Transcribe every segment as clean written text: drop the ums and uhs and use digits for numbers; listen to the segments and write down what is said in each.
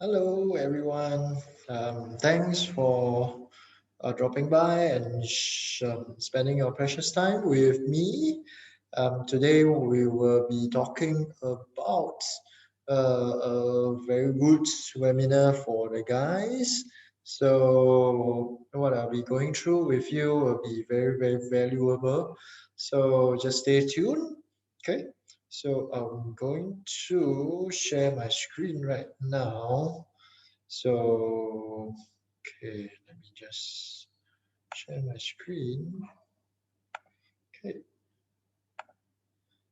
Hello, everyone. Thanks for dropping by and spending your precious time with me. Today, we will be talking about a very good webinar for the guys. So, what I'll be going through with you will be very, very valuable. So, just stay tuned. Okay. So I'm going to share my screen right now. So, okay, let me just share my screen. Okay,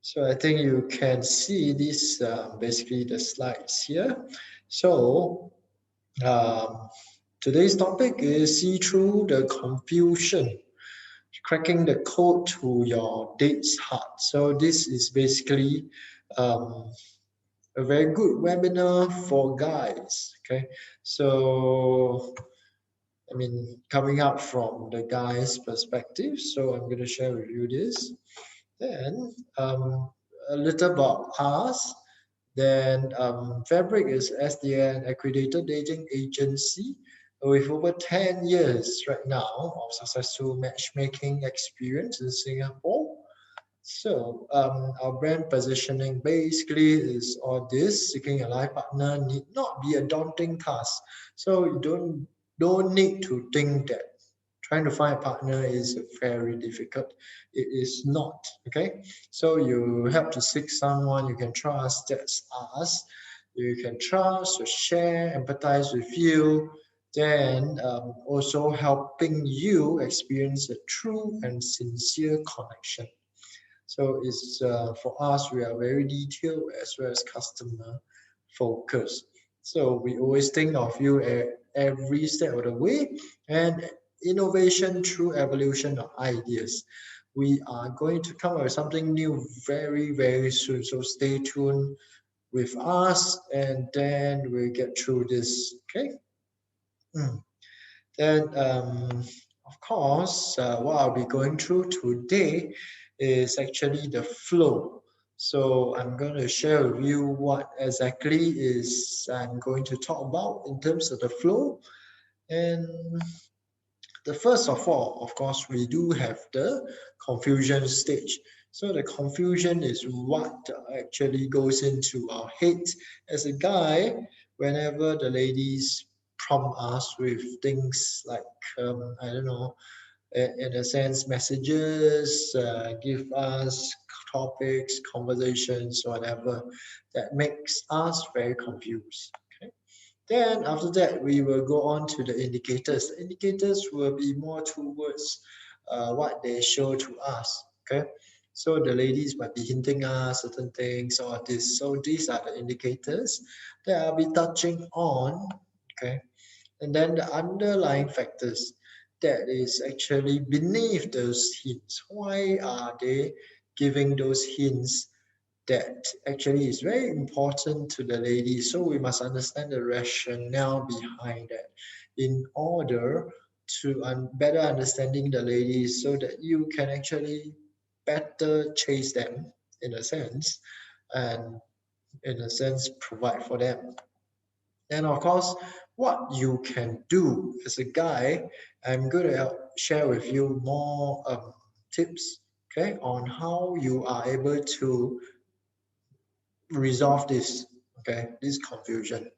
so I think you can see this basically the slides here. So, um, today's topic is see through the confusion, cracking the code to your date's heart. So this is basically um, a very good webinar for guys. Okay, so I mean, coming up from the guy's perspective, so I'm going to share with you this. Then a little about us. Then Fabric is SDN accredited dating agency with over 10 years right now of successful matchmaking experience in Singapore. So our brand positioning basically is all this: seeking a life partner need not be a daunting task. So you don't need to think that trying to find a partner is very difficult. It is not. Okay. So you have to seek someone you can trust. That's us. You can trust, or share, empathize with you. Then also helping you experience a true and sincere connection. So it's for us, we are very detailed as well as customer focused. So we always think of you every step of the way, and innovation through evolution of ideas. We are going to come up with something new very, very soon. So stay tuned with us, and then we'll get through this. Okay. Mm. Then, of course, what I'll be going through today is actually the flow. So I'm going to share with you what exactly is I'm going to talk about in terms of the flow. And the first of all, of course, we do have the confusion stage. So the confusion is what actually goes into our head as a guy whenever the ladies prompt us with things like, I don't know, in a sense, messages, give us topics, conversations, whatever that makes us very confused. Okay. Then after that, we will go on to the indicators. The indicators will be more towards what they show to us. Okay, so the ladies might be hinting us certain things or this. So these are the indicators that I'll be touching on. Okay, and then the underlying factors that is actually beneath those hints. Why are they giving those hints that actually is very important to the lady? So we must understand the rationale behind that in order to better understanding the ladies so that you can actually better chase them in a sense, and in a sense provide for them. And of course, what you can do as a guy, I'm going to share with you more tips, okay, on how you are able to resolve this, okay, this confusion.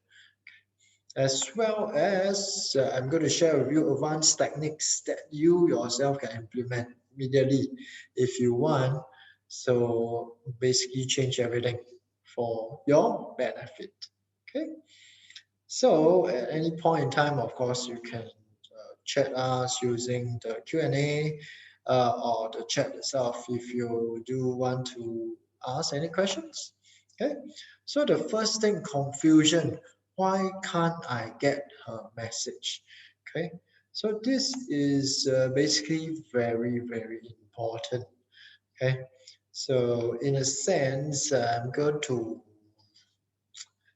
As well as I'm going to share with you advanced techniques that you yourself can implement immediately if you want. So basically change everything for your benefit. Okay. So at any point in time, of course, you can chat us using the Q&A or the chat itself if you do want to ask any questions. Okay. So the first thing, confusion. Why can't I get her message? Okay. So this is basically very, very important. Okay. So in a sense, I'm going to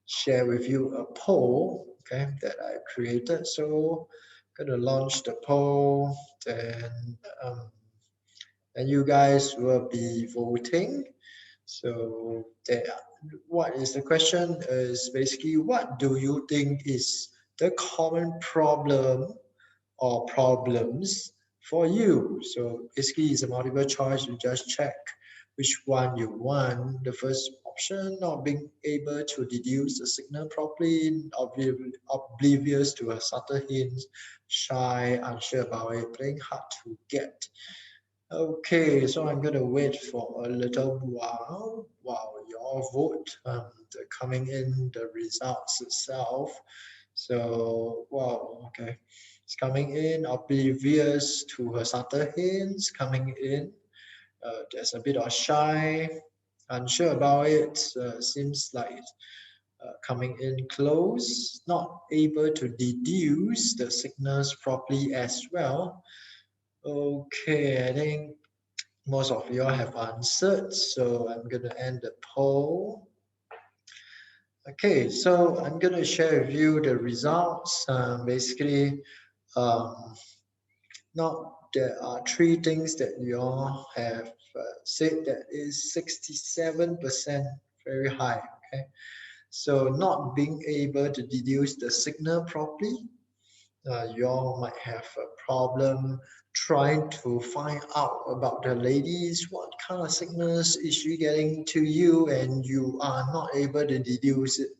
share with you a poll, okay, that I created. So I'm gonna launch the poll, then and you guys will be voting. So there, what is the question is basically, what do you think is the common problem or problems for you? So basically it's a multiple choice. You just check which one you want. The first option, not being able to deduce the signal properly, oblivious to a subtle hints, shy, unsure about it, playing hard to get. Okay, so I'm gonna wait for a little while your vote coming in the results itself. So wow, okay, it's coming in oblivious to her subtle hints. Coming in, there's a bit of shy, unsure about it. Seems like coming in close, not able to deduce the signals properly as well. Okay, I think most of you all have answered, so I'm going to end the poll. Okay, so I'm going to share with you the results. Basically, um, now there are three things that you all have said that is 67%, very high. Okay, so not being able to deduce the signal properly, you all might have a problem trying to find out about the ladies, what kind of sickness is she getting to you, and you are not able to deduce it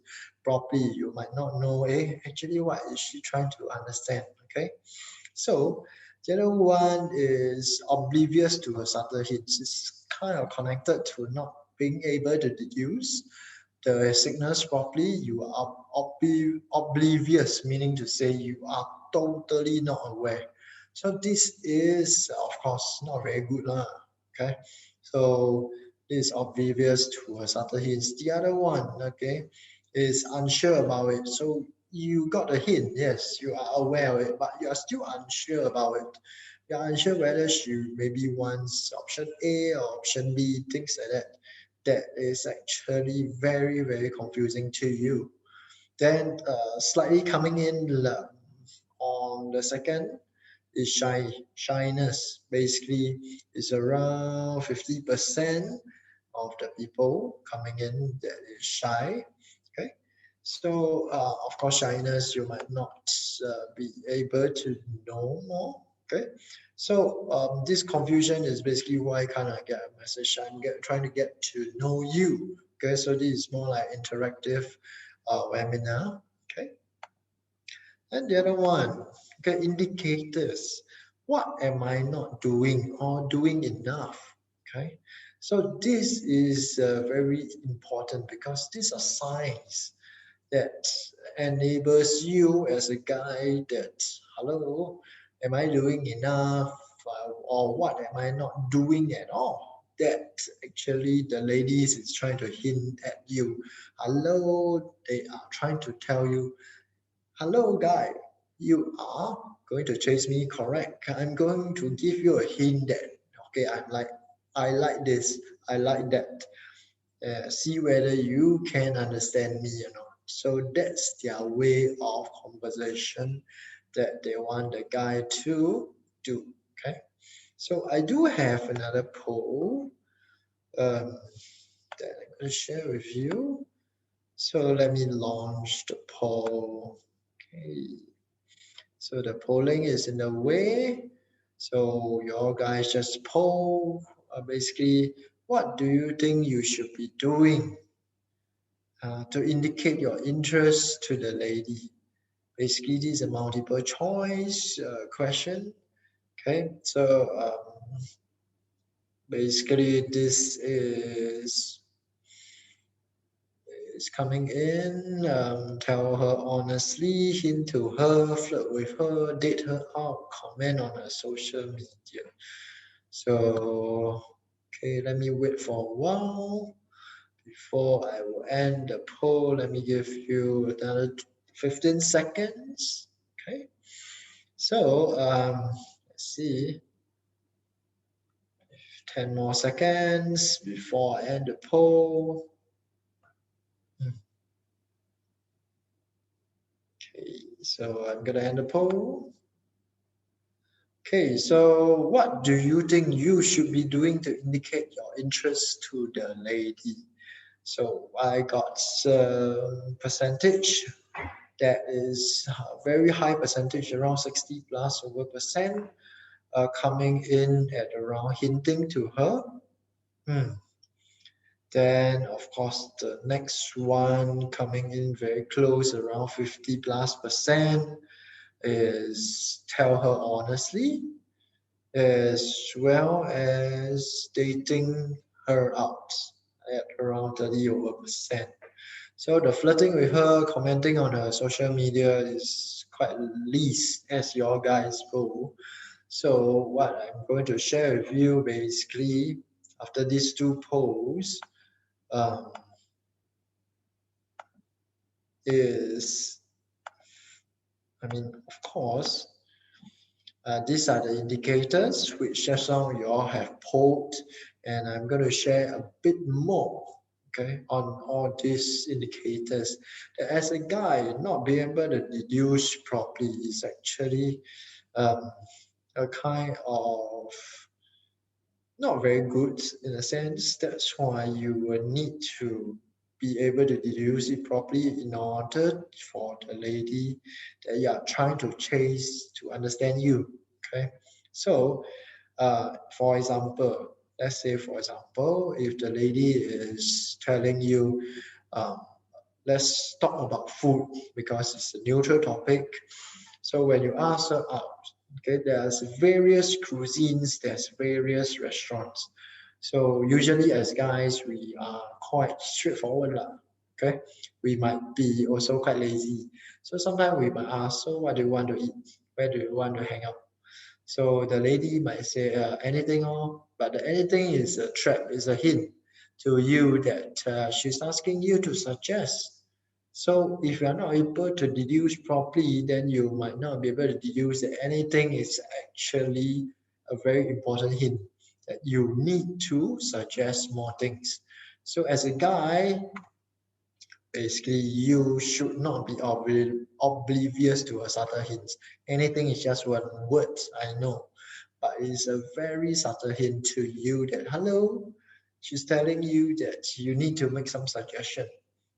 properly. You might not know, actually what is she trying to understand, okay? So the other one is oblivious to her subtle hints. It's kind of connected to not being able to deduce the signals properly. You are oblivious, meaning to say you are totally not aware. So this is of course not very good lah. Okay, so this is oblivious to a subtle hints. The other one, okay, is unsure about it. So you got a hint, yes, you are aware of it, but you are still unsure about it. You are unsure whether she maybe wants option A or option B, things like that. That is actually very, very confusing to you. Then slightly coming in on the second is shyness. Basically, is around 50% of the people coming in that is shy. Okay, so of course shyness you might not be able to know more. Okay, so this confusion is basically why I kind of get a message. Trying to get to know you. Okay, so this is more like interactive webinar. Okay, and the other one, okay, indicators. What am I not doing or doing enough? Okay, so this is very important because these are signs that enables you as a guy that, hello, am I doing enough, or what am I not doing at all? That actually the ladies is trying to hint at you. Hello, they are trying to tell you, hello guy, you are going to chase me, correct? I'm going to give you a hint that, okay, I like this, I like that. See whether you can understand me or not. So that's their way of conversation that they want the guy to do. Okay. So I do have another poll that I'm going to share with you. So let me launch the poll. Okay. So the polling is in the way. So your guys just poll basically, what do you think you should be doing to indicate your interest to the lady? Basically, this is a multiple choice question. Okay, so basically this is coming in. Tell her honestly, hint to her, flirt with her, date her out, comment on her social media. So, okay, let me wait for a while before I will end the poll. Let me give you another 15 seconds. Okay, so let's see, 10 more seconds before I end the poll. Okay, so I'm gonna end the poll. Okay, so what do you think you should be doing to indicate your interest to the lady? So I got percentage that is a very high percentage, around 60 plus over percent, coming in at around hinting to her. Hmm. Then, of course, the next one coming in very close, around 50 plus percent, is tell her honestly, as well as dating her out at around 30 over percent. So the flirting with her, commenting on her social media is quite least as your guys go. So what I'm going to share with you basically after these two posts um, is, I mean, of course, these are the indicators which just now you all have pulled, and I'm going to share a bit more, okay, on all these indicators. That as a guy, not being able to deduce properly is actually um, a kind of not very good in a sense. That's why you will need to be able to deduce it properly in order for the lady that you are trying to chase to understand you. Okay, so for example, let's say for example, if the lady is telling you, um, let's talk about food because it's a neutral topic. So when you ask her out, okay, there's various cuisines, there's various restaurants. So usually as guys, we are quite straightforward lah. Okay, we might be also quite lazy. So sometimes we might ask, so what do you want to eat? Where do you want to hang out? So the lady might say anything, but the anything is a trap, is a hint to you that she's asking you to suggest. So if you are not able to deduce properly, then you might not be able to deduce that anything is actually a very important hint that you need to suggest more things. So as a guy, basically you should not be oblivious to a subtle hint. Anything is just one word, I know, but it's a very subtle hint to you that hello, she's telling you that you need to make some suggestion.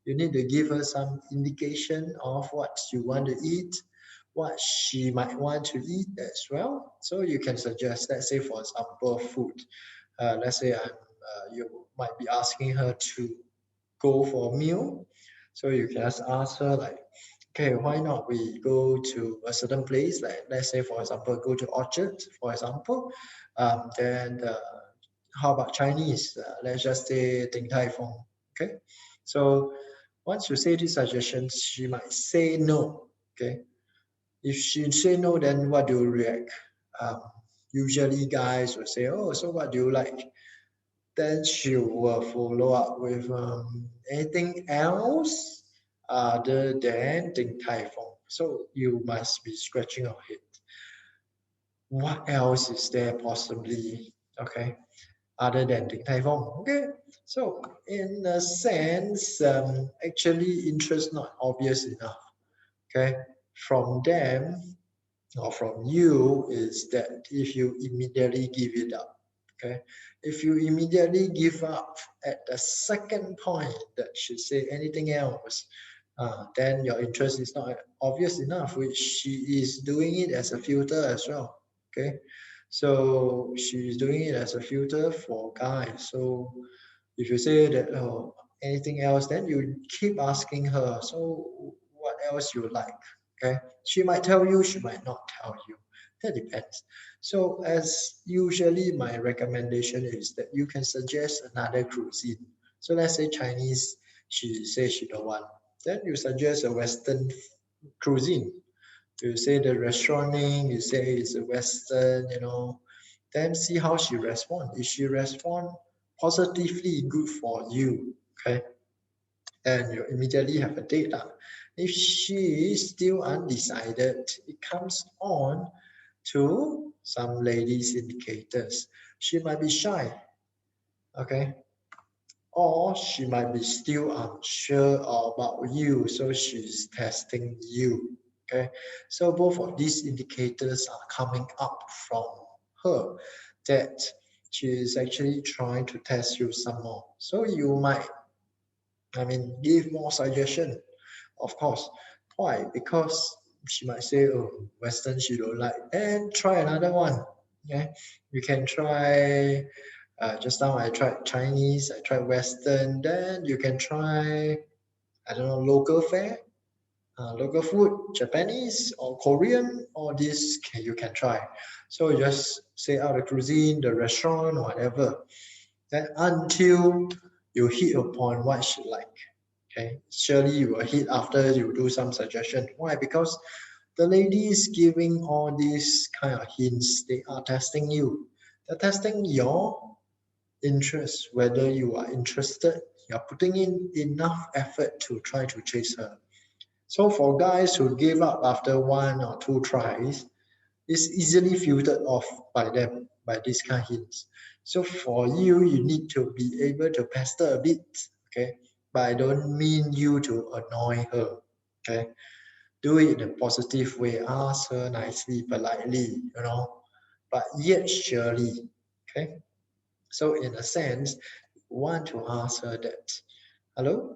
You need to give her some indication of what you want to eat, what she might want to eat as well. So you can suggest, let's say for example, food. Let's say you might be asking her to go for a meal. So you can just ask her like, okay, why not we go to a certain place, like let's say for example, go to Orchard, for example. Then how about Chinese? Let's just say Din Tai Fung. Okay. So once you say these suggestions, she might say no. Okay. If she say no, then what do you react? Um, Usually guys will say, oh, so what do you like? Then she will follow up with anything else other than Din Tai Fung. So you must be scratching your head. What else is there possibly? Okay, other than Din Tai Fung. Okay, so in a sense, actually interest not obvious enough. Okay, from them or from you is that if you immediately give it up. Okay, if you immediately give up at the second point that should say anything else, then your interest is not obvious enough, which she is doing it as a filter as well. Okay, so she's doing it as a filter for guys. So if you say that anything else, then you keep asking her, so what else you like? Okay, she might tell you, she might not tell you. That depends. So as usually my recommendation is that you can suggest another cuisine. So let's say Chinese, she says she don't want. Then you suggest a Western cuisine. You say the restaurant name, you say it's a Western, then see how she respond. If she respond positively, good for you. Okay, and you immediately have a date. If she is still undecided, it comes on to some ladies indicators. She might be shy, okay, or she might be still unsure about you, so she's testing you. Okay, so both of these indicators are coming up from her that she is actually trying to test you some more. So you might I mean, give more suggestion, of course. Why? Because she might say, oh, Western she don't like, and try another one. Okay, you can try. Just now I tried Chinese, I tried Western. Then you can try, I don't know, local fare, local food, Japanese or Korean. All these you can try. So you just say out the cuisine, the restaurant, whatever. Then until you hit upon what she like. Okay, surely you will hit after you do some suggestion. Why? Because the ladies giving all these kind of hints, they are testing you. They're testing your interest, whether you are interested, you're putting in enough effort to try to chase her. So for guys who give up after one or two tries, it's easily filtered off by them, by these kind of hints. So for you, you need to be able to pester a bit, okay? But I don't mean you to annoy her, okay? Do it in a positive way. Ask her nicely, politely, but yet surely, okay? So in a sense, you want to ask her that, hello,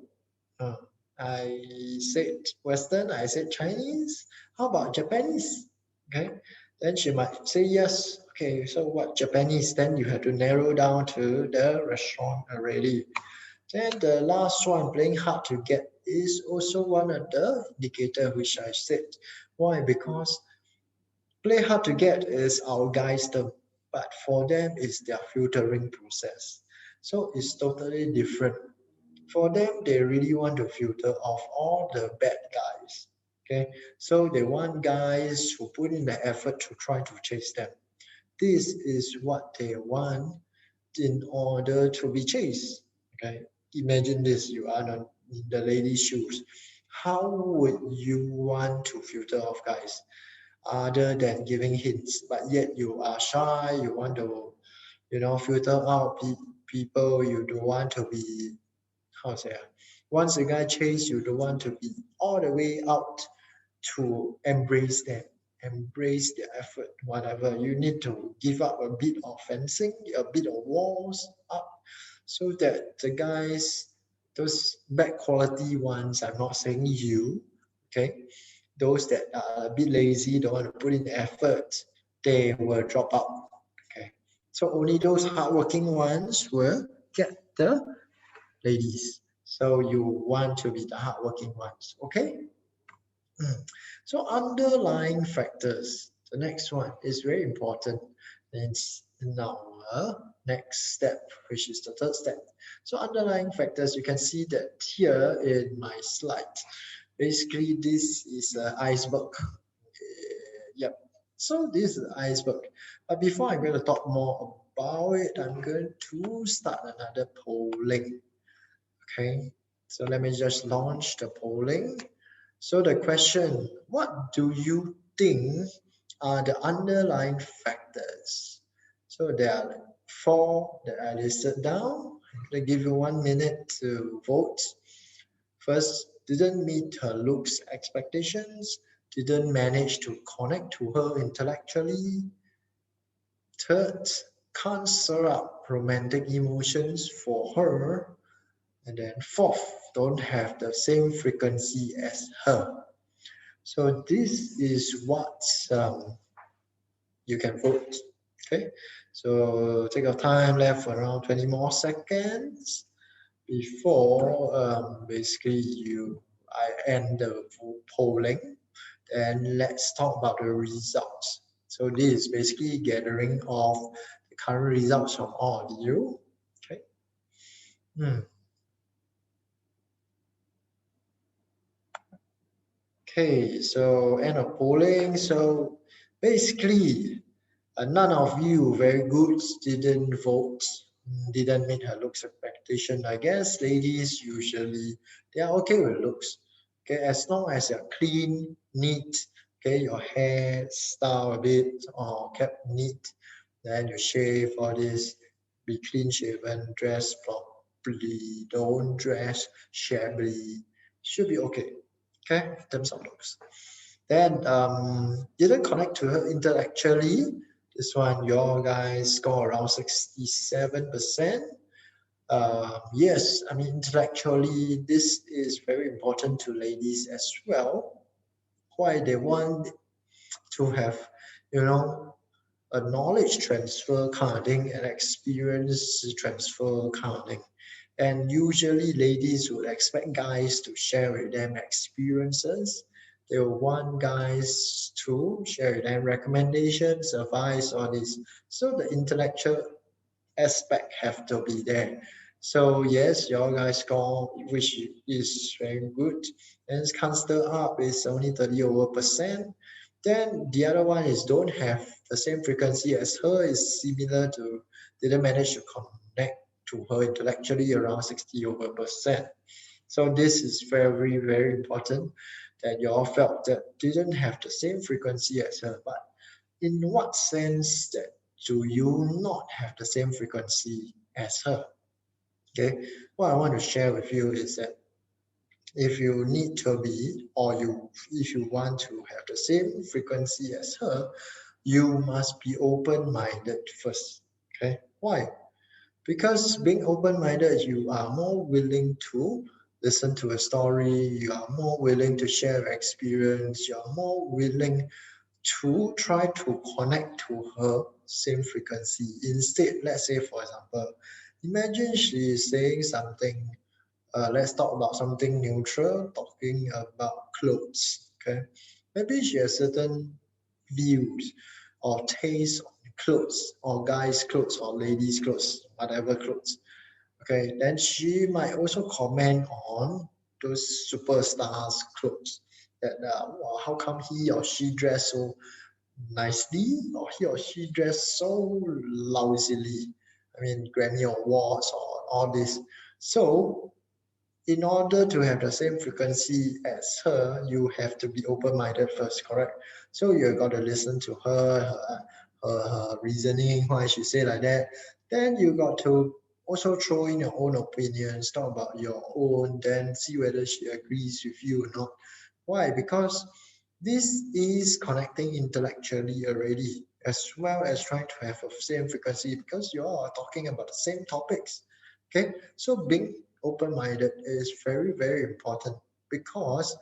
uh, I said Western, I said Chinese. How about Japanese? Okay. Then she might say yes. Okay, so what Japanese? Then you have to narrow down to the restaurant already. Then the last one, playing hard to get, is also one of the indicator which I said. Why? Because play hard to get is our guys term, but for them it's their filtering process. So it's totally different. For them, they really want to filter off all the bad guys. Okay, so they want guys who put in the effort to try to chase them. This is what they want in order to be chased. Okay, imagine this: you are in the lady's shoes. How would you want to filter off guys other than giving hints? But yet you are shy. You want to, filter out people. You don't want to be, how to say, once a guy chase you, don't want to be all the way out to embrace them, embrace their effort, whatever. You need to give up a bit of fencing, a bit of walls up, so that the guys, those bad quality ones, I'm not saying you, okay, those that are a bit lazy, don't want to put in effort, they will drop out. Okay. So only those hardworking ones will get the ladies. So you want to be the hardworking ones, okay? Mm. So underlying factors. The next one is very important. It's in our next step, which is the third step. So underlying factors, you can see that here in my slide. Basically, this is an iceberg. Yep. So this is iceberg. But before I'm going to talk more about it, I'm going to start another polling. Okay, so let me just launch the polling. So the question, what do you think are the underlying factors? So there are four that I listed down. I give you 1 minute to vote. First, didn't meet her looks expectations, didn't manage to connect to her intellectually. Third, can't stir up romantic emotions for her. And then fourth, don't have the same frequency as her. So this is what you can vote. Okay, so take your time, left around 20 more seconds before basically I end the polling. And let's talk about the results. So this is basically gathering of the current results from all of you. Okay. Hmm. Okay, so end of polling. So basically, none of you very good didn't vote, didn't meet her looks expectation. I guess ladies usually they are okay with looks. Okay, as long as you're clean, neat, okay, your hair style a bit or kept neat, then you shave all this, be clean shaven, dress properly, don't dress shabbily, should be okay. Okay, in terms of looks. Then didn't connect to her intellectually. This one, your guys score around 67%. Yes, I mean, intellectually, this is very important to ladies as well. Why they want to have, you know, a knowledge transfer kind of thing, an experience transfer kind of thing. And usually, ladies would expect guys to share with them experiences. They will want guys to share with them recommendations, advice, all this. So the intellectual aspect have to be there. So yes, your guys score, which is very good. And can't stir up is only 30 over percent. Then the other one is don't have the same frequency as her, is similar to didn't manage to connect to her intellectually around 60 over percent. So this is very, very important that you all felt that didn't have the same frequency as her. But in what sense that do you not have the same frequency as her? Okay, what I want to share with you is that if you need to be, or you if you want to have the same frequency as her, you must be open-minded first. Okay, why? Because being open-minded, you are more willing to listen to a story, you are more willing to share experience, you are more willing to try to connect to her same frequency. Instead, let's say for example, imagine she is saying something, let's talk about something neutral, talking about clothes. Okay, maybe she has certain views or taste on clothes, or guys clothes, or ladies clothes, whatever clothes. Okay, then she might also comment on those superstars clothes, that wow, how come he or she dress so nicely, or he or she dressed so lousily. I mean, Grammy Awards or all this. So, in order to have the same frequency as her, you have to be open-minded first, correct? So you got to listen to her reasoning, why she say like that. Then you got to also throw in your own opinions, talk about your own, then see whether she agrees with you or not. Why? Because this is connecting intellectually already, as well as trying to have the same frequency because you all are talking about the same topics. Okay, so being open-minded is very, very important because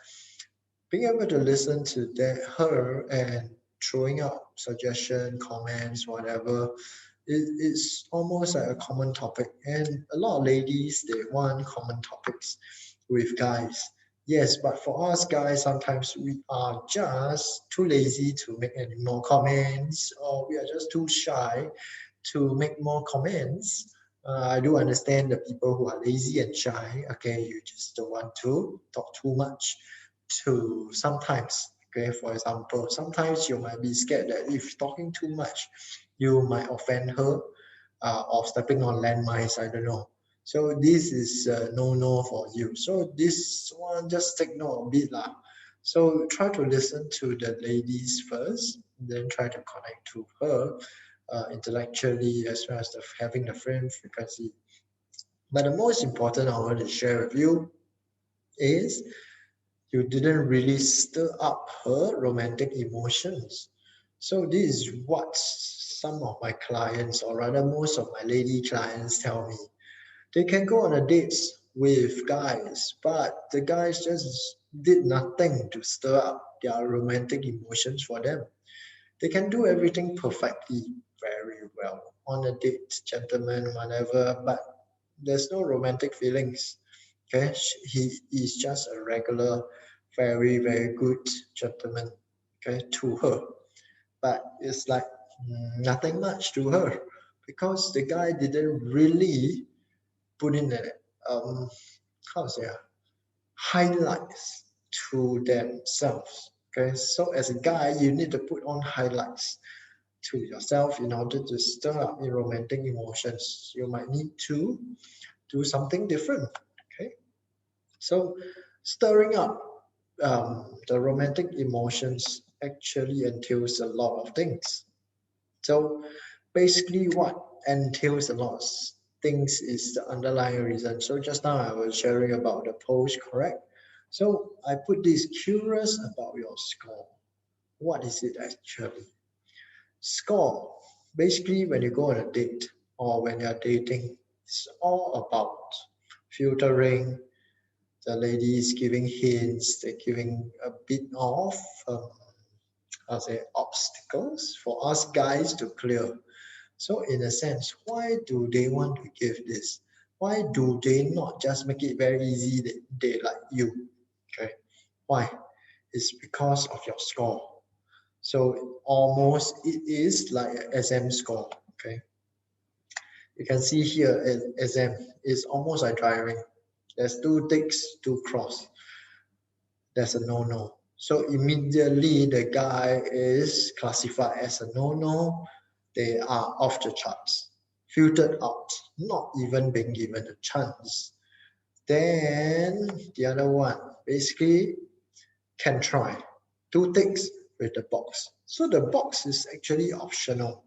being able to listen to her and throwing out suggestion, comments, whatever, it's almost like a common topic. And a lot of ladies, they want common topics with guys. Yes, but for us guys, sometimes we are just too lazy to make any more comments, or we are just too shy to make more comments. I do understand the people who are lazy and shy. Okay, you just don't want to talk too much to sometimes. Okay, for example, sometimes you might be scared that if talking too much, you might offend her, or stepping on landmines. I don't know. So this is no for you. So this one just take note a bit lah. So try to listen to the ladies first, then try to connect to her intellectually as well as having the same frequency. But the most important I want to share with you is you didn't really stir up her romantic emotions. So this is what some of my clients, or rather most of my lady clients, tell me. They can go on a dates with guys, but the guys just did nothing to stir up their romantic emotions for them. They can do everything perfectly, very well on a date, gentlemen, whatever, but there's no romantic feelings. Okay, he is just a regular, very, very good gentleman, okay, to her. But it's like nothing much to her because the guy didn't really put in a how to say highlights to themselves. Okay, so as a guy, you need to put on highlights to yourself in order to stir up your romantic emotions. You might need to do something different. Okay, so stirring up the romantic emotions actually entails a lot of things. So basically, what entails a lot of things is the underlying reason. So just now I was sharing about the post, correct? So I put this curious about your score. What is it actually? Score. Basically, when you go on a date or when you're dating, It's all about filtering. The ladies giving hints, they're giving a bit of I'll say obstacles for us guys to clear. So in a sense, why do they want to give this? Why do they not just make it very easy that they like you? Okay. Why? It's because of your score. So almost it is like an exam score. Okay. You can see here exam is almost like driving. There's two ticks, two cross. That's a no-no. So immediately the guy is classified as a no-no. They are off the charts, filtered out, not even being given a chance. Then the other one, basically can try. Two ticks with the box. So the box is actually optional.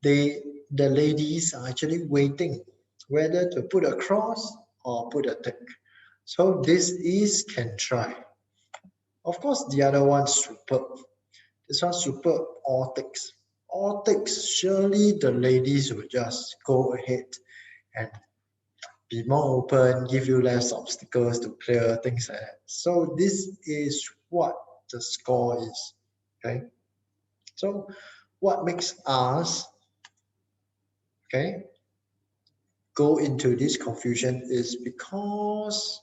The ladies are actually waiting whether to put a cross or put a tick. So this is can try. Of course, the other one superb. This one superb, all ticks. All ticks. Surely the ladies will just go ahead and be more open, give you less obstacles to clear, things like that. So this is what the score is. Okay. So what makes us okay go into this confusion is because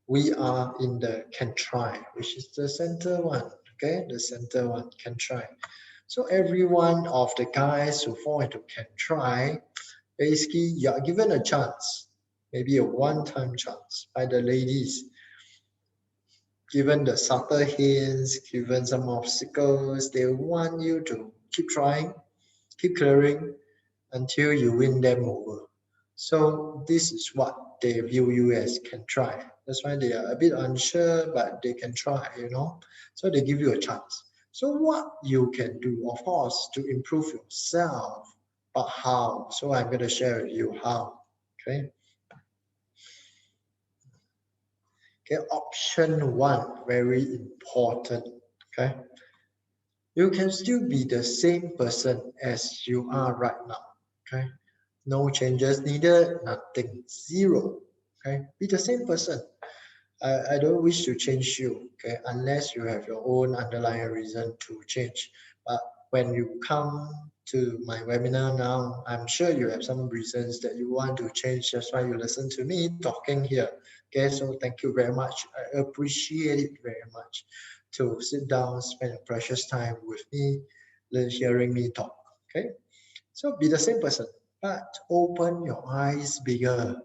we are in the can try, which is the center one. Okay, the center one can try. So every one of the guys who fall into can try, basically you are given a chance, maybe a one-time chance by the ladies, given the subtle hints, given some obstacles, they want you to keep trying, keep clearing until you win them over. So this is what they view you as can try. That's why they are a bit unsure, but they can try, you know. So they give you a chance. So what you can do, of course, to improve yourself, but how? So I'm going to share with you how. Okay. Okay. Option one, very important. Okay. You can still be the same person as you are right now. Okay. No changes needed, nothing, zero. Okay, be the same person. I don't wish to change you, okay, unless you have your own underlying reason to change. But when you come to my webinar now, I'm sure you have some reasons that you want to change. That's why you listen to me talking here. Okay, so thank you very much. I appreciate it very much to sit down, spend your precious time with me, hearing me talk. Okay, so be the same person, but open your eyes bigger.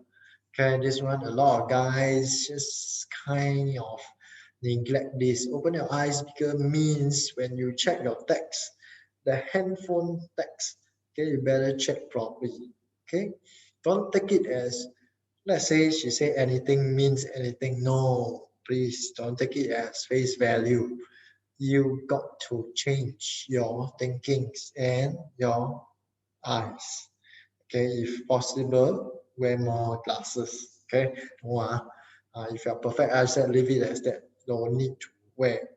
Okay, this one, a lot of guys just kind of neglect this. Open your eyes bigger means when you check your text, the handphone text, okay, you better check properly. Okay, don't take it as, let's say she say anything means anything. No, please don't take it as face value. You got to change your thinkings and your eyes. Okay, if possible, wear more glasses. Okay, no, if you are perfect eyesight, leave it as that. Don't need to wear.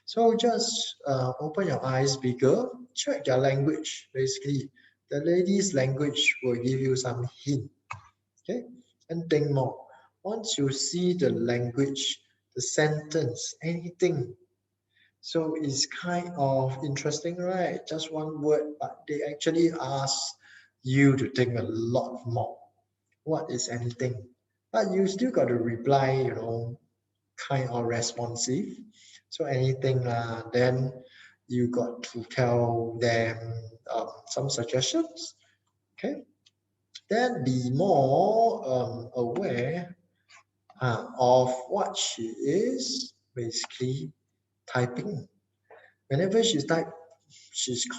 So just open your eyes bigger. Check their language. Basically, the lady's language will give you some hint. Okay, and think more. Once you see the language, the sentence, anything, so it's kind of interesting, right? Just one word, but they actually ask you to think a lot more. What is anything? But you still got to reply, kind of responsive. So anything, then you got to tell them some suggestions. Okay. Then be more aware of what she is basically typing. Whenever she's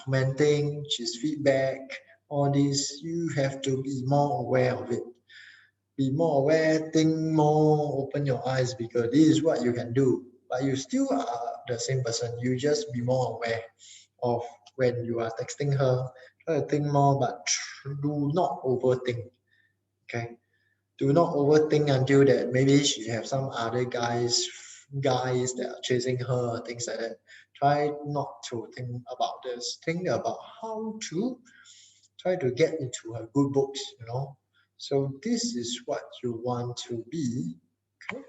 commenting, she's feedback, all this, you have to be more aware of it. Be more aware, think more, open your eyes because this is what you can do. But you still are the same person. You just be more aware of when you are texting her. Try to think more, but do not overthink. Okay. Do not overthink until that maybe she have some other guys that are chasing her, things like that. Try not to think about this. Think about how to try to get into her good books. So this is what you want to be. Okay.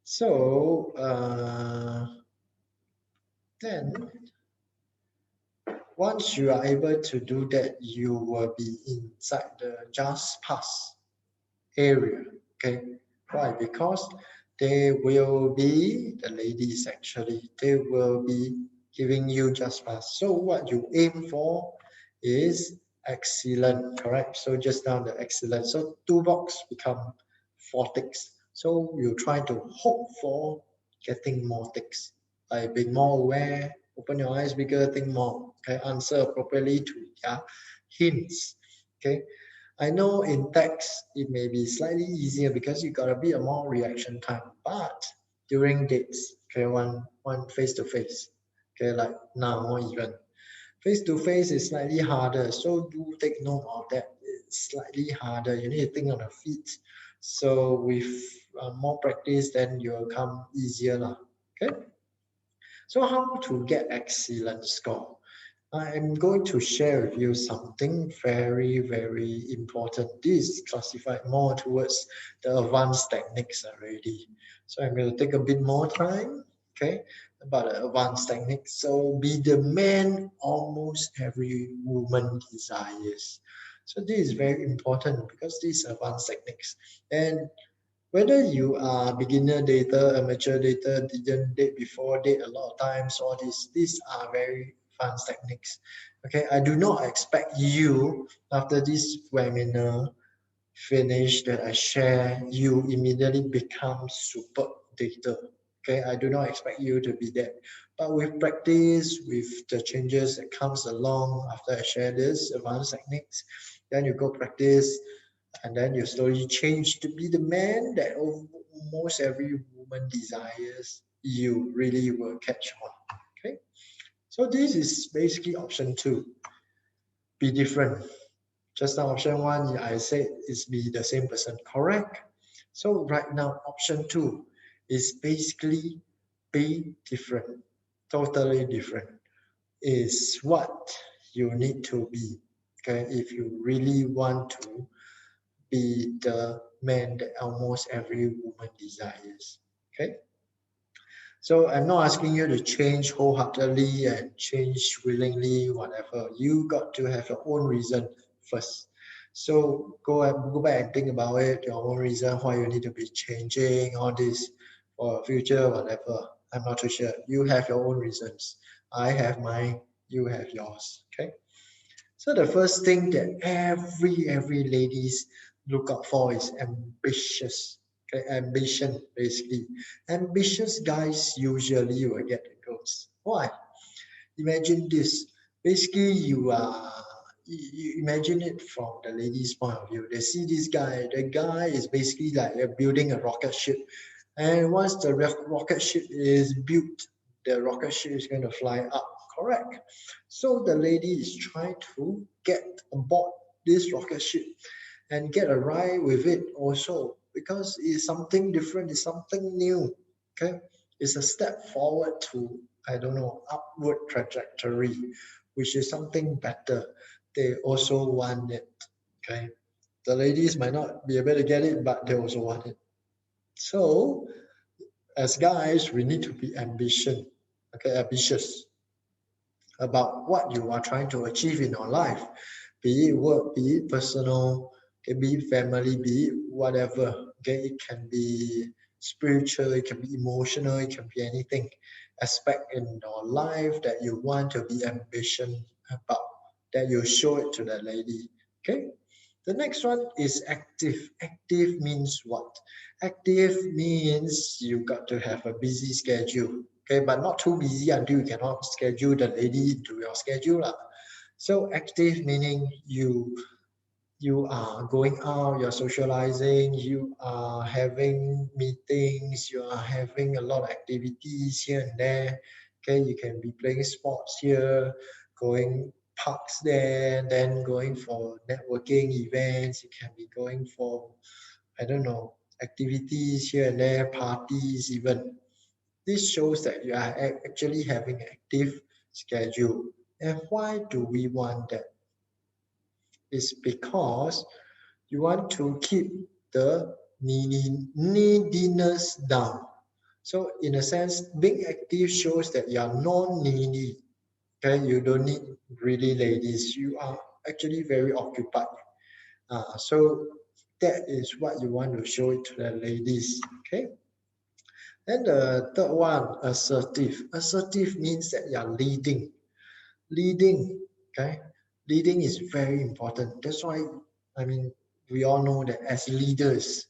So then once you are able to do that, you will be inside the just pass area. Okay. Why? Because they will be the ladies actually. They will be giving you just pass. So what you aim for is excellent, correct? So just now the excellent. So 2 box become 4 ticks. So you try to hope for getting more ticks by being more aware, open your eyes bigger, think more. Okay, answer appropriately to their hints. Okay, I know in text it may be slightly easier because you got a bit more reaction time, but during dates, okay, one face to face, okay, like now even face to face is slightly harder. So do take note of that. It's slightly harder. You need to think on the feet. So with more practice, then you'll come easier lah. Okay. So how to get excellent score? I'm going to share with you something very, very important. This is classified more towards the advanced techniques already. So I'm going to take a bit more time, okay, about the advanced techniques. So be the man almost every woman desires. So this is very important because these advanced techniques. And whether you are beginner dater, amateur dater, didn't date before, date a lot of times, all these are very advanced techniques. Okay, I do not expect you after this webinar finish that I share, you immediately become super dater. Okay, I do not expect you to be that. But with practice, with the changes that comes along after I share this advanced techniques, then you go practice and then you slowly change to be the man that almost every woman desires. You really will catch on. Okay, so this is basically option 2. Be different. Just now option 1, I said is be the same person, correct? So right now option 2 is basically be different, totally different. Is what you need to be. Okay, if you really want to be the man that almost every woman desires. Okay, so I'm not asking you to change wholeheartedly and change willingly, whatever. You got to have your own reason first. So go back and think about it, your own reason why you need to be changing all this for future, whatever. I'm not too sure. You have your own reasons. I have mine, you have yours. Okay. So the first thing that every ladies look out for is ambitious. Okay, ambition basically. Ambitious guys usually will get the girls. Why? Imagine this. Basically, you imagine it from the lady's point of view. They see this guy. The guy is basically like building a rocket ship, and once the rocket ship is built, the rocket ship is going to fly up. Correct. So the lady is trying to get aboard this rocket ship and get a ride with it also because it's something different, it's something new. Okay, it's a step forward to, I don't know, upward trajectory, which is something better. They also want it. Okay, the ladies might not be able to get it, but they also want it. So as guys, we need to be ambitious about what you are trying to achieve in your life, be it work, be it personal, okay, be it family, be it whatever. Okay, it can be spiritual, it can be emotional, it can be anything aspect in your life that you want to be ambition about, that you show it to the lady. Okay. The next one is active. Active means what? Active means you got to have a busy schedule. Okay, but not too busy until you cannot schedule the lady into your schedule. Lah. So active meaning you are going out, you're socializing, you are having meetings, you are having a lot of activities here and there. Okay, you can be playing sports here, going parks there, then going for networking events. You can be going for, I don't know, activities here and there, parties even. This shows that you are actually having an active schedule. And why do we want that? Is because You want to keep the neediness down. So in a sense, being active shows that you are non-needy. Okay, you don't need really ladies. You are actually very occupied. So that is what you want to show it to the ladies. Okay. Then the third one, assertive. Assertive means that you are leading. Leading, okay? Leading is very important. That's why, I mean, we all know that as leaders,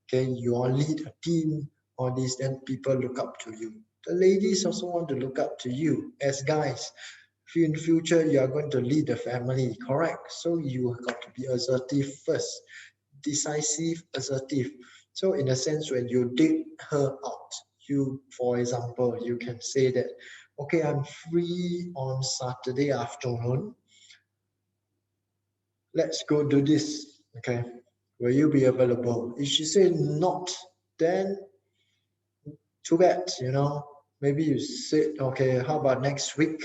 okay, you all lead a team, all this, then people look up to you. The ladies also want to look up to you as guys. If in future you are going to lead the family, correct? So you have got to be assertive first, decisive, assertive. So in a sense, when you date her out, you, for example, you can say that, okay, I'm free on Saturday afternoon. Let's go do this. Okay. Will you be available? If she say not, then too bad. Maybe you said, okay, how about next week?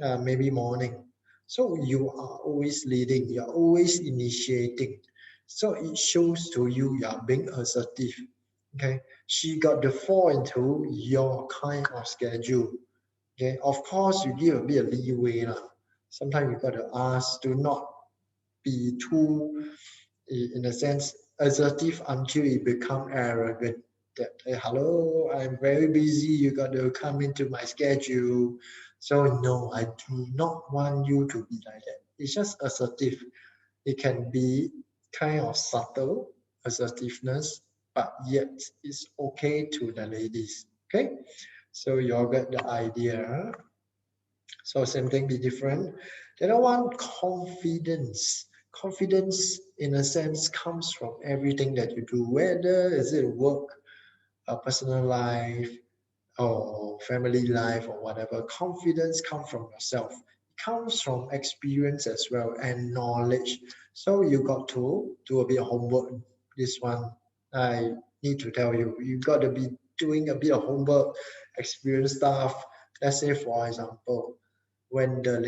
Maybe morning. So you are always leading, you're always initiating. So it shows to you you're being assertive. Okay. She got to fall into your kind of schedule. Okay. Of course, you give a bit of leeway. Sometimes you got to ask, do not be too, in a sense, assertive until it become arrogant. That, hey, hello, I'm very busy. You got to come into my schedule. So no, I do not want you to be like that. It's just assertive. It can be kind of subtle assertiveness, but yet it's okay to the ladies. Okay, so you all get the idea. So same thing, be different. The other one, confidence. Confidence, in a sense, comes from everything that you do, whether is it work, personal life, or family life, or whatever. Confidence comes from yourself. It comes from experience as well and knowledge. So you got to do a bit of homework. This one, I need to tell you, you got to be doing a bit of homework, experience stuff. Let's say, for example, when the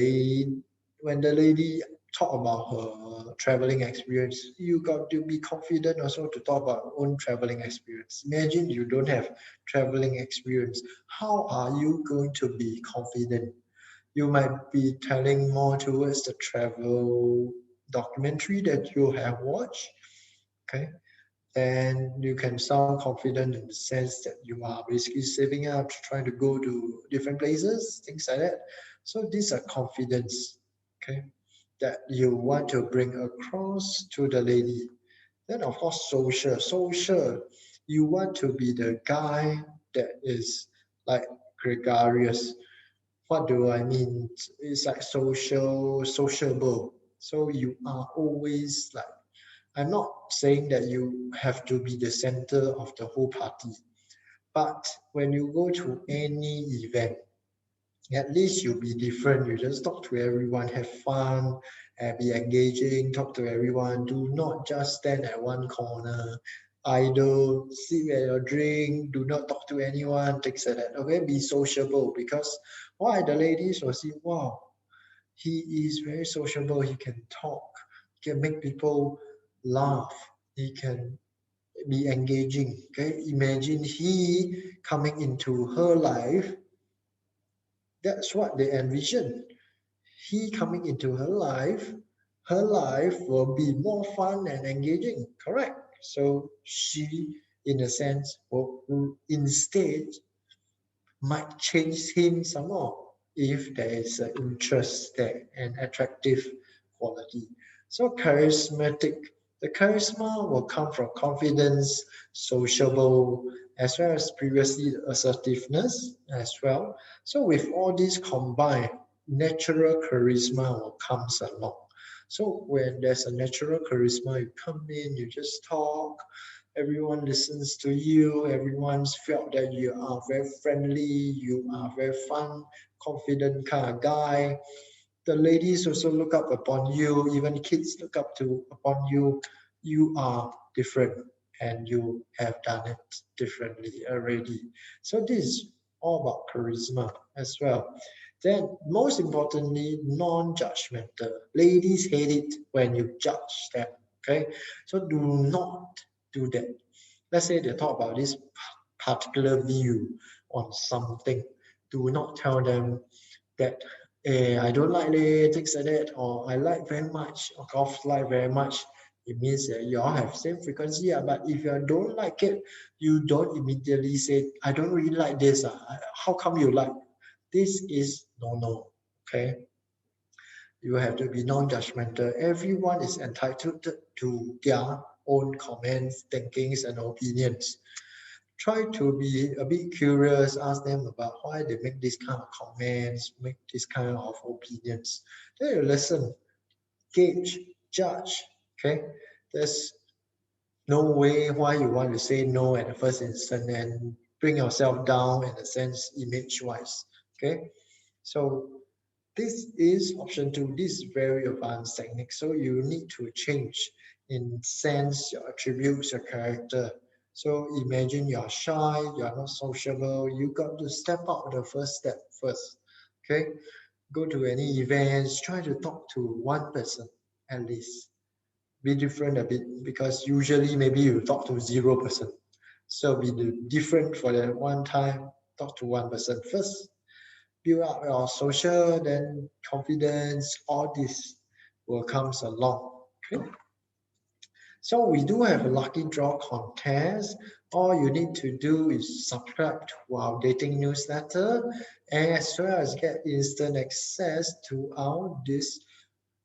lady talk about her traveling experience, you got to be confident also to talk about your own traveling experience. Imagine you don't have traveling experience. How are you going to be confident? You might be telling more towards the travel documentary that you have watched. Okay, and you can sound confident in the sense that you are basically saving up, trying to go to different places, things like that. So these are confidence, okay, that you want to bring across to the lady. Then of course social, you want to be the guy that is like gregarious. What do I mean? It's like sociable. So you are always like, I'm not saying that you have to be the center of the whole party, but when you go to any event, at least you'll be different. You just talk to everyone, have fun, be engaging, talk to everyone. Do not just stand at one corner, idle, sip at your drink, do not talk to anyone, things like that. Okay, be sociable because why the ladies will see, wow, he is very sociable. He can talk. He can make people laugh. He can be engaging. Okay, imagine he coming into her life. That's what they envision. He coming into her life will be more fun and engaging. Correct. So she, in a sense, will instead might change him some more if there is an interest there and attractive quality. So charismatic, the charisma will come from confidence, sociable, as well as previously assertiveness as well. So with all these combined, natural charisma will comes along. So when there's a natural charisma, you come in, you just talk, everyone listens to you, everyone's felt that you are very friendly, you are very fun, confident kind of guy. The ladies also look up upon you, even kids look up to upon you. You are different and you have done it differently already. So this is all about charisma as well. Then most importantly, non-judgmental. Ladies hate it when you judge them. Okay, so do not do that. Let's say they talk about this particular view on something. Do not tell them that I don't like it, things like that, or I like very much, or golf like very much. It means that you all have same frequency. But if you don't like it, you don't immediately say, I don't really like this. How come you like? This is no. Okay. You have to be non-judgmental. Everyone is entitled to their own comments, thinkings, and opinions. Try to be a bit curious, ask them about why they make this kind of comments, make this kind of opinions. Then you listen, gauge, judge. Okay, there's no way why you want to say no at the first instant and bring yourself down in a sense, image-wise. Okay, so this is option two. This is very advanced technique. So you need to change in sense your attributes, your character. So imagine you're shy, you're not sociable. You got to step out the first step first. Okay, go to any events. Try to talk to one person at least. Be different a bit because usually maybe you talk to 0%. So be different for that one time. Talk to one person first, build up your social, then confidence, all this will comes along. Okay. So we do have a lucky draw contest. All you need to do is subscribe to our dating newsletter as well as get instant access to our this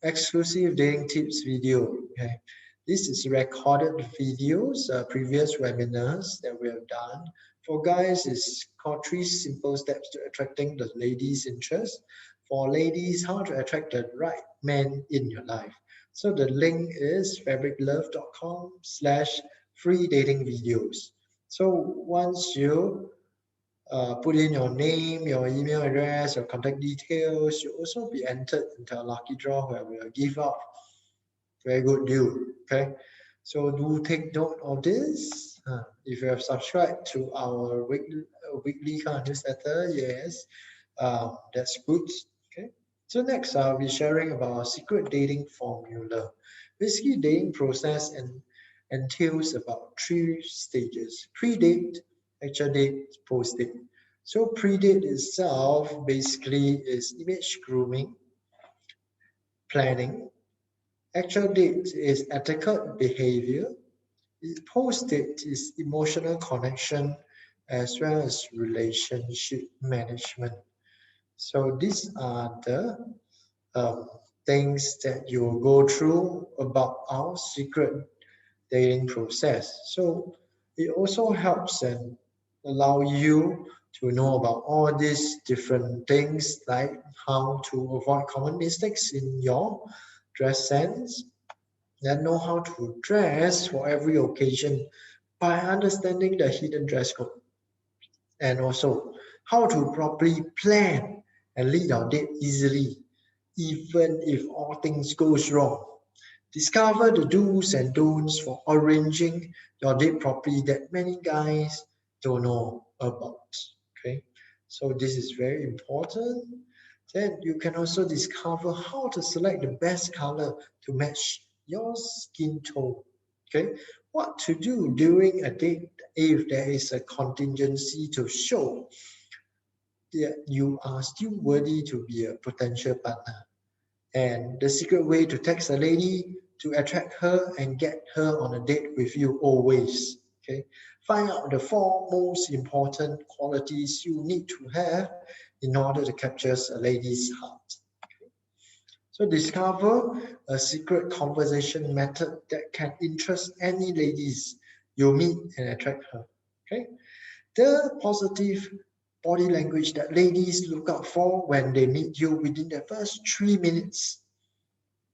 exclusive dating tips video. Okay. This is recorded videos, previous webinars that we have done. For guys, it's called 3 simple steps to attracting the ladies' interest. For ladies, how to attract the right man in your life. So the link is fabricelove.com/free dating videos. So once you put in your name, your email address, your contact details, you'll also be entered into a lucky draw where we'll give out very good deal. Okay, so do take note of this. If you have subscribed to our weekly kind of newsletter, yes, that's good. Okay, so next I'll be sharing about a secret dating formula. Basically, dating process and entails about 3 stages: pre-date, actual date, post-date. So pre-date itself basically is image grooming, planning. Actual date is ethical behavior. Post-date is emotional connection as well as relationship management. So these are the um, things that you will go through about our secret dating process. So it also helps and allow you to know about all these different things like how to avoid common mistakes in your dress sense, and know how to dress for every occasion by understanding the hidden dress code, and also how to properly plan and lead our date easily even if all things goes wrong. Discover the do's and don'ts for arranging your date properly that many guys don't know about. Okay, so this is very important. Then you can also discover how to select the best color to match your skin tone. Okay, what to do during a date if there is a contingency to show that you are still worthy to be a potential partner, and the secret way to text a lady to attract her and get her on a date with you always. Okay, find out the 4 most important qualities you need to have in order to capture a lady's heart. So discover a secret conversation method that can interest any ladies you meet and attract her. Okay, the positive body language that ladies look out for when they meet you within the first 3 minutes,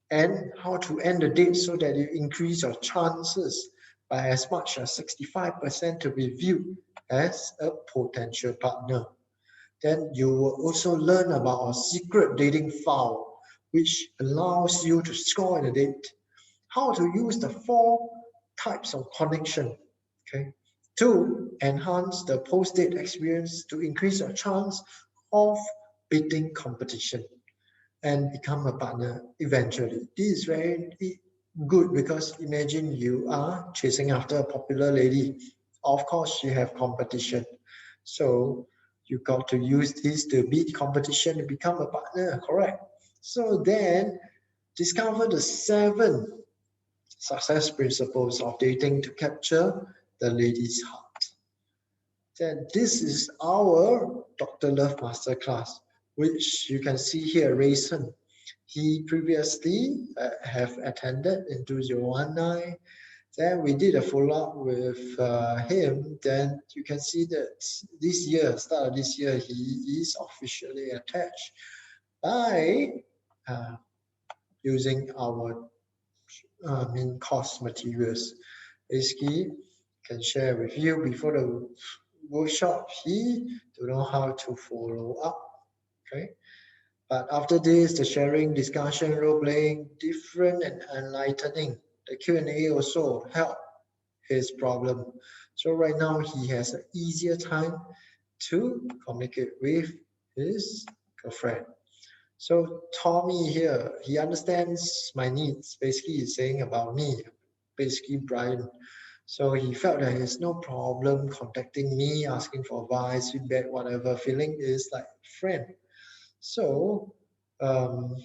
and how to end the date so that you increase your chances by as much as 65% to be viewed as a potential partner. Then you will also learn about a secret dating file, which allows you to score in a date, how to use the 4 types of connection, okay, to enhance the post-date experience to increase your chance of beating competition and become a partner eventually. This is very good because imagine you are chasing after a popular lady. Of course, she have competition. So you got to use this to beat competition to become a partner, correct? So then discover the 7 success principles of dating to capture the lady's heart. Then this is our Dr. Love Masterclass, which you can see here, Rayson. He previously have attended in 2019. Then we did a follow-up with him. Then you can see that this year, start of this year, he is officially attached by uh, using our main course materials. Basically, can share with you before the workshop. He to know how to follow up. Okay. But after this, the sharing, discussion, role playing, different and enlightening. The Q&A also help his problem. So right now he has an easier time to communicate with his girlfriend. So Tommy here, he understands my needs. Basically, he's saying about me, basically Brian. So he felt that there's no problem contacting me, asking for advice, feedback, whatever. Feeling is like friend. So, um,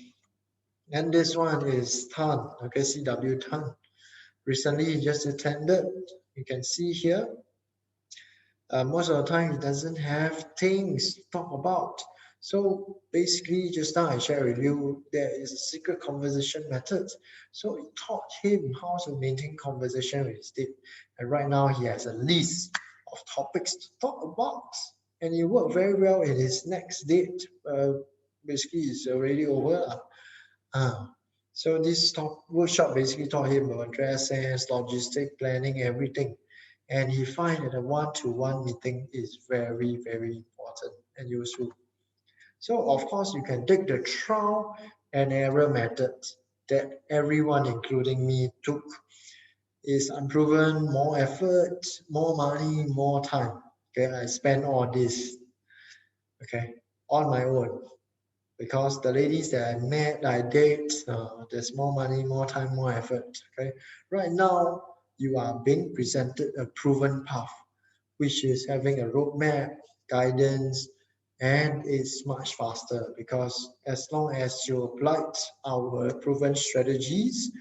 and this one is Tan, okay, CW Tan. Recently, he just attended. You can see here most of the time he doesn't have things to talk about. So basically, just now I share with you, there is a secret conversation method. So it taught him how to maintain conversation with his date. And right now he has a list of topics to talk about. And it worked very well in his next date. Basically, it's already over. Ah, so this workshop basically taught him about dress sense, logistic planning, everything. And he find that a one-to-one meeting is very, very important and useful. So of course you can take the trial and error method that everyone, including me, took. Is unproven, more effort, more money, more time. Okay, I spend all this, okay, on my own because the ladies that I met, I date, there's more money, more time, more effort. Okay, right now you are being presented a proven path, which is having a roadmap, guidance, and it's much faster because as long as you applied our proven strategies,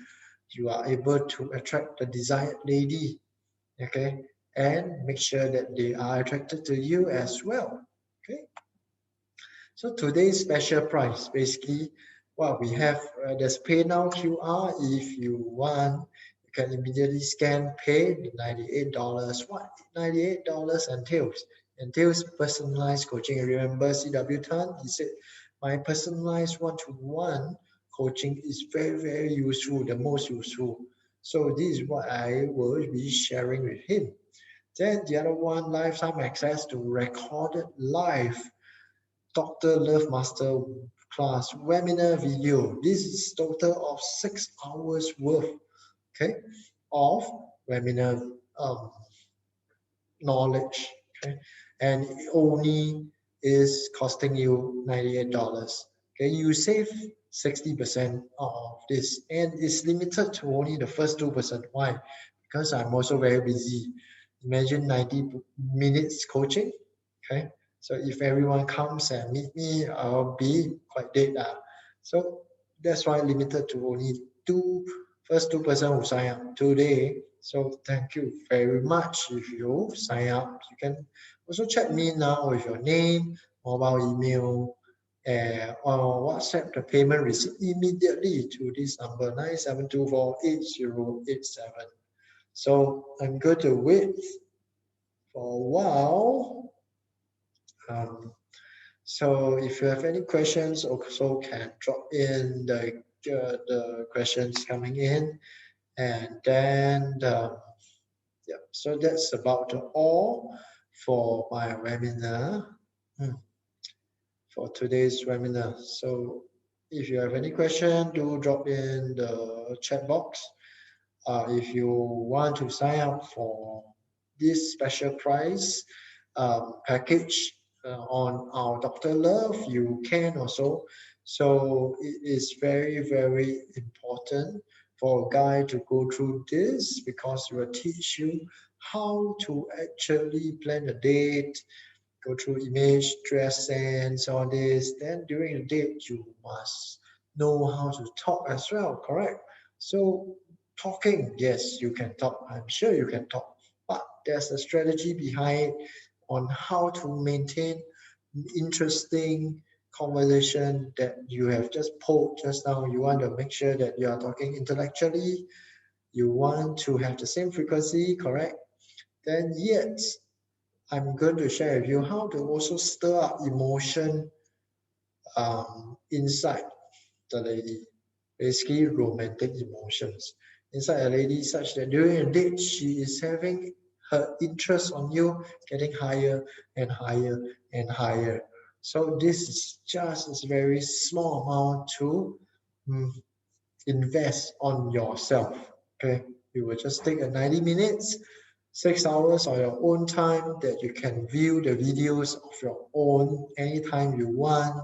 you are able to attract the desired lady. Okay, and make sure that they are attracted to you as well. Okay. So today's special price, basically, what we have, there's pay now QR. If you want, you can immediately scan, pay the $98. What $98 entails? Entails personalized coaching. Remember CW Tan, he said, my personalized one-to-one coaching is very, very useful, the most useful. So this is what I will be sharing with him. Then the other one, lifetime access to recorded live Dr. Love Master class webinar video. This is total of 6 hours worth, okay, of webinar knowledge, okay, and it only is costing you $98. Okay, you save 60% of this, and it's limited to only the first 2%. Why? Because I'm also very busy. Imagine 90 minutes coaching. Okay, so if everyone comes and meet me, I'll be quite dead. So that's why limited to only two first 2% who sign up today. So thank you very much. If you sign up, you can also chat me now with your name, mobile email, or WhatsApp the payment receipt immediately to this number 97248087. So I'm going to wait for a while. Um, so if you have any questions, also can drop in the questions coming in, and then yeah. So that's about all for my webinar. For today's webinar. So if you have any question, do drop in the chat box. If you want to sign up for this special price package on our Dr. Love, you can also. So it is very, very important for a guy to go through this, because it will teach you how to actually plan a date, go through image, dress sense, all this. Then during the date, you must know how to talk as well, correct? So talking, yes, you can talk. I'm sure you can talk, but there's a strategy behind on how to maintain interesting conversation that you have just pulled just now. You want to make sure that you are talking intellectually. You want to have the same frequency, correct? Then yet I'm going to share with you how to also stir up emotion inside the lady, basically romantic emotions inside a lady, such that during a date she is having her interest on you getting higher and higher and higher. So this is just a very small amount to mm, invest on yourself. Okay, you will just take a 90 minutes, 6 hours on your own time that you can view the videos of your own anytime you want.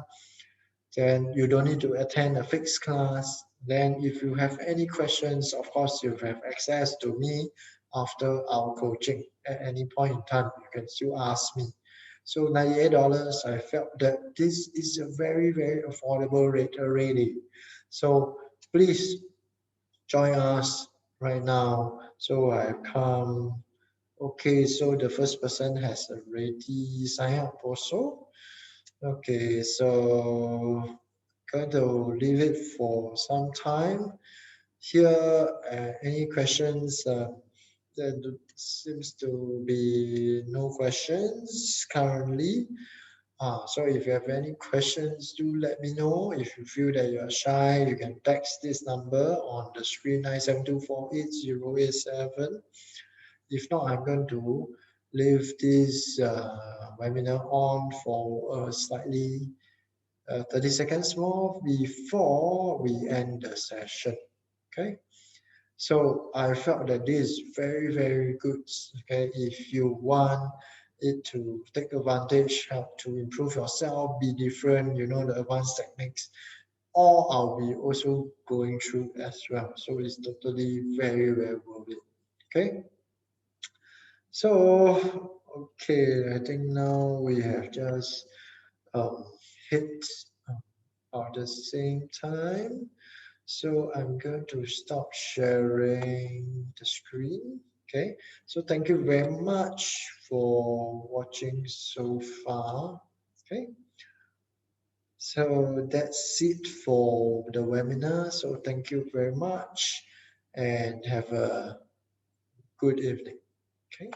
Then you don't need to attend a fixed class. Then if you have any questions, of course you have access to me after our coaching at any point in time. You can still ask me. So $98, I felt that this is a very, very affordable rate already. So please join us right now. So I've come. Okay, so the first person has already signed up also. Okay, so going to leave it for some time. Here, any questions? There seems to be no questions currently. So if you have any questions, do let me know. If you feel that you are shy, you can text this number on the screen 972480887. If not, I'm going to leave this webinar on for slightly 30 seconds more before we end the session. Okay. So I felt that this is very, very good. Okay, if you want it to take advantage, help to improve yourself, be different, you know, the advanced techniques, all I'll be also going through as well. So it's totally very, very worth it. Okay. So okay, I think now we have just um, hit at the same time. So I'm going to stop sharing the screen. Okay, so thank you very much for watching so far. Okay, so that's it for the webinar. So thank you very much and have a good evening. Okay.